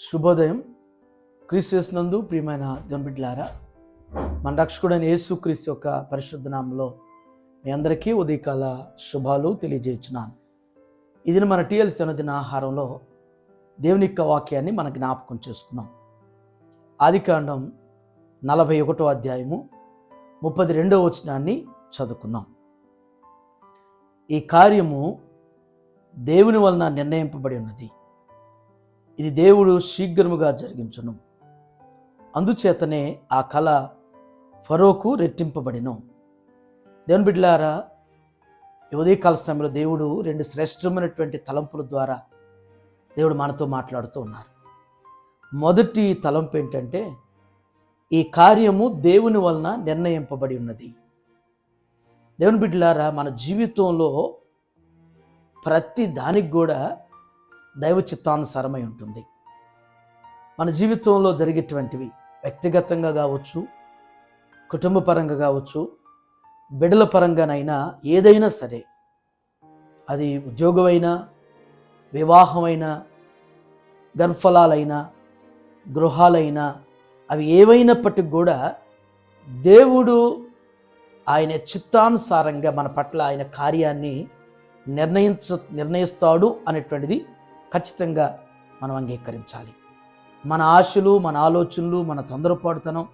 శుభోదయం. క్రీస్తునందు ప్రియమైన దేవుని బిడ్డలారా, మన రక్షకుడైన యేసుక్రీస్తు యొక్క పరిశుద్ధ నామములో మీ అందరికీ ఉదయకాల శుభాలు తెలియజేస్తున్నాను. ఇది మన టీఎల్సీ అనుదిన ఆహారంలో దేవుని యొక్క వాక్యాన్ని మన జ్ఞాపకం చేసుకున్నాం. ఆదికాండం 41వ అధ్యాయము 32వ వచనాన్ని చదువుకుందాం. ఈ కార్యము దేవుని వలన నిర్ణయింపబడి ఉన్నది, ఇది దేవుడు శీఘ్రముగా జరిగించును. అందుచేతనే ఆ కళ ఫరోకు రెట్టింపబడిను. దేవుని బిడ్డలారా, ఉదయకాల సమయంలో దేవుడు రెండు శ్రేష్టమైనటువంటి తలంపుల ద్వారా దేవుడు మనతో మాట్లాడుతూ ఉన్నారు. మొదటి తలంపు ఏంటంటే, ఈ కార్యము దేవుని వలన నిర్ణయింపబడి ఉన్నది. దేవుని బిడ్డలారా, మన జీవితంలో ప్రతి దానికి కూడా దైవ చిత్తానుసారమై ఉంటుంది. మన జీవితంలో జరిగేటువంటివి వ్యక్తిగతంగా కావచ్చు, కుటుంబ పరంగా కావచ్చు, బిడ్డల పరంగానైనా ఏదైనా సరే, అది ఉద్యోగమైనా, వివాహమైనా, గర్భఫలాలైనా, గృహాలైనా, అవి ఏవైనప్పటికి కూడా దేవుడు ఆయన చిత్తానుసారంగా మన పట్ల ఆయన కార్యాన్ని నిర్ణయిస్తాడు అనేటువంటిది ఖచ్చితంగా మనం అంగీకరించాలి. మన ఆశలు, మన ఆలోచనలు, మన తొందరపాటుతనం,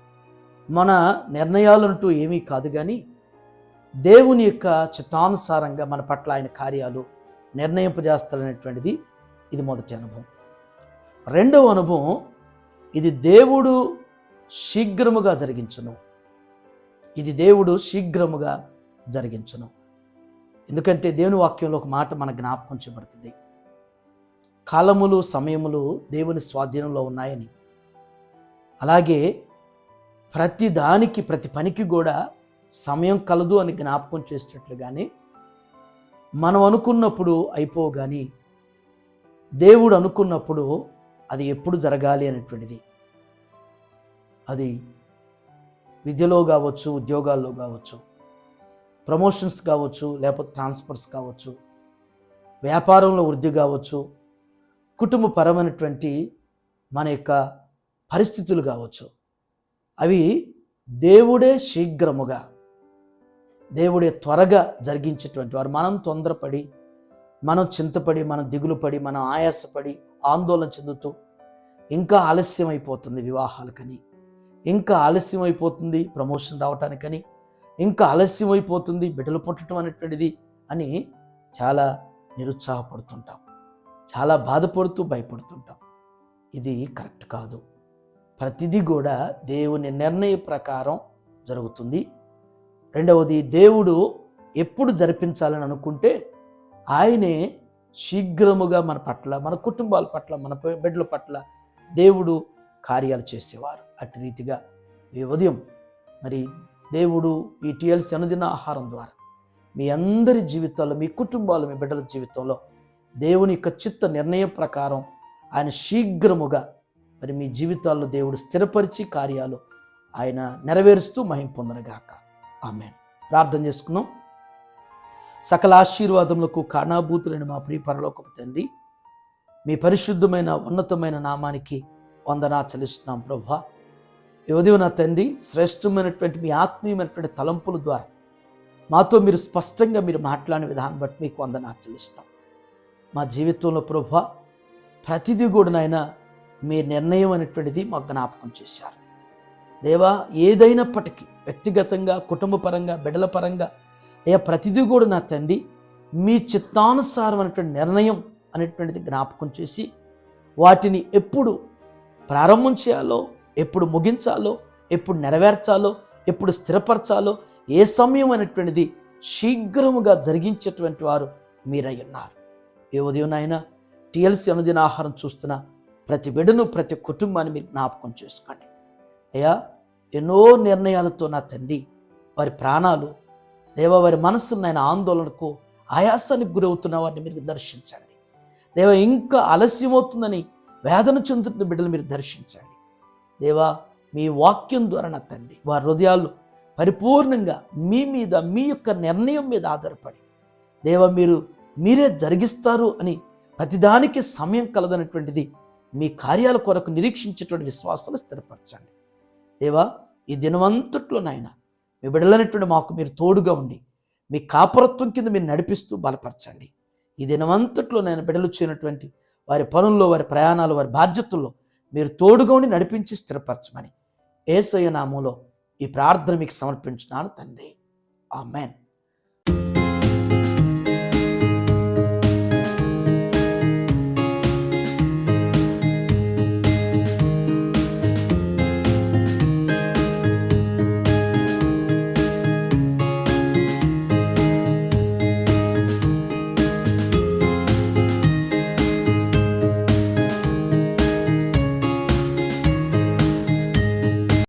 మన నిర్ణయాలంటూ ఏమీ కాదు, కానీ దేవుని యొక్క చిత్తానుసారంగా మన పట్ల ఆయన కార్యాలు నిర్ణయింపజేస్తాడనేటువంటిది ఇది మొదటి అనుభవం. రెండవ అనుభవం, ఇది దేవుడు శీఘ్రముగా జరిగించును. ఇది దేవుడు శీఘ్రముగా జరిగించును. ఎందుకంటే దేవుని వాక్యంలో ఒక మాట మన జ్ఞాపకం చేయబడుతుంది, కాలములు సమయములు దేవుని స్వాధీనంలో ఉన్నాయని. అలాగే ప్రతి దానికి, ప్రతి పనికి కూడా సమయం కలదు అని జ్ఞాపకం చేసినట్లుగానే మనం అనుకున్నప్పుడు అయిపోవు, కానీ దేవుడు అనుకున్నప్పుడు అది ఎప్పుడు జరగాలి అనేటువంటిది. అది విద్యలో కావచ్చు, ఉద్యోగాల్లో కావచ్చు, ప్రమోషన్స్ కావచ్చు, లేకపోతే ట్రాన్స్ఫర్స్ కావచ్చు, వ్యాపారంలో వృద్ధి కావచ్చు, కుటుంబపరమైనటువంటి మన యొక్క పరిస్థితులు కావచ్చు, అవి దేవుడే శీఘ్రముగా, దేవుడే త్వరగా జరిగించేటువంటి వారు. మనం తొందరపడి, మనం చింతపడి, మనం దిగులు పడి, మనం ఆయాసపడి, ఆందోళన చెందుతూ ఇంకా ఆలస్యం అయిపోతుంది వివాహాలకని, ఇంకా ఆలస్యం అయిపోతుంది ప్రమోషన్ రావటానికని, ఇంకా ఆలస్యం అయిపోతుంది బిడ్డలు పుట్టడం అనేటువంటిది అని చాలా నిరుత్సాహపడుతుంటాం, చాలా బాధపడుతూ భయపడుతుంటాం. ఇది కరెక్ట్ కాదు. ప్రతిదీ కూడా దేవుని నిర్ణయ ప్రకారం జరుగుతుంది. రెండవది, దేవుడు ఎప్పుడు జరిపించాలని అనుకుంటే ఆయనే శీఘ్రముగా మన పట్ల, మన కుటుంబాల పట్ల, మన బిడ్డల పట్ల దేవుడు కార్యాలు చేసేవారు. అట్టి రీతిగా ఈ ఉదయం మరి దేవుడు ఈ టీఎల్సీ అనుదిన ఆహారం ద్వారా మీ అందరి జీవితాల్లో, మీ కుటుంబాలు, మీ బిడ్డల జీవితంలో దేవుని యొక్క చిత్త నిర్ణయం ప్రకారం ఆయన శీఘ్రముగా మరి మీ జీవితాల్లో దేవుడు స్థిరపరిచి కార్యాలు ఆయన నెరవేరుస్తూ మహిమ పొందనుగాక. ఆమేన్. ప్రార్థన చేసుకుందాం. సకల ఆశీర్వాదములకు కారణభూతులైన మా ప్రియ పరలోకపు తండ్రి, మీ పరిశుద్ధమైన ఉన్నతమైన నామానికి వందనా చెల్లిస్తున్నాం ప్రభువా. ఈ ఉదయం నా తండ్రి, శ్రేష్టమైనటువంటి మీ ఆత్మీయమైనటువంటి తలంపుల ద్వారా మాతో మీరు స్పష్టంగా మీరు మాట్లాడిన విధానం బట్టి మీకు వందనా చెల్లిస్తున్నాం. మా జీవితంలో ప్రభువా, ప్రతిదీ కూడా నాయన మీ నిర్ణయం అనేటువంటిది మాకు జ్ఞాపకం చేశారు దేవా. ఏదైనప్పటికీ వ్యక్తిగతంగా, కుటుంబ పరంగా, బిడ్డల పరంగా ప్రతిదీ కూడా నా తండ్రి మీ చిత్తానుసారం అనేటువంటి నిర్ణయం అనేటువంటిది జ్ఞాపకం చేసి వాటిని ఎప్పుడు ప్రారంభం చేయాలో, ఎప్పుడు ముగించాలో, ఎప్పుడు నెరవేర్చాలో, ఎప్పుడు స్థిరపరచాలో, ఏ సమయం అనేటువంటిది శీఘ్రముగా జరిగించేటువంటి వారు మీరై ఉన్నారు. ఏ ఉదయం నాయన టీఎల్సీ అనుదిన ఆహారం చూస్తున్న ప్రతి బిడ్డను, ప్రతి కుటుంబాన్ని మీరు జ్ఞాపకం చేసుకోండి అయ్యా. ఎన్నో నిర్ణయాలతో నా తండ్రి వారి ప్రాణాలు దేవ, వారి మనస్సును ఆయన ఆందోళనకు, ఆయాసానికి గురవుతున్న వారిని మీరు దర్శించండి దేవ. ఇంకా ఆలస్యమవుతుందని వేదన చెందుతున్న బిడ్డలు మీరు దర్శించండి దేవా. మీ వాక్యం ద్వారా నా తండ్రి వారి హృదయాలు పరిపూర్ణంగా మీ మీద, మీ యొక్క నిర్ణయం మీద ఆధారపడి దేవ మీరే జరిగిస్తారు అని ప్రతిదానికి సమయం కలదనేటువంటిది మీ కార్యాల కొరకు నిరీక్షించేటువంటి విశ్వాసాలు స్థిరపరచండి. దేవా, ఈ దినమంతట్లో నాయన మీ బిడ్డలైనటువంటి మాకు మీరు తోడుగా ఉండి మీ కాపురత్వం కింద మీరు నడిపిస్తూ బలపరచండి. ఈ దినమంతట్లో నేను బిడ్డలు చేయనటువంటి వారి పనుల్లో, వారి ప్రయాణాలు, వారి బాధ్యతల్లో మీరు తోడుగా ఉండి నడిపించి స్థిరపరచమని యేసయ్య నామములో ఈ ప్రార్థన మీకు సమర్పించున్నాను తండ్రి. ఆమేన్.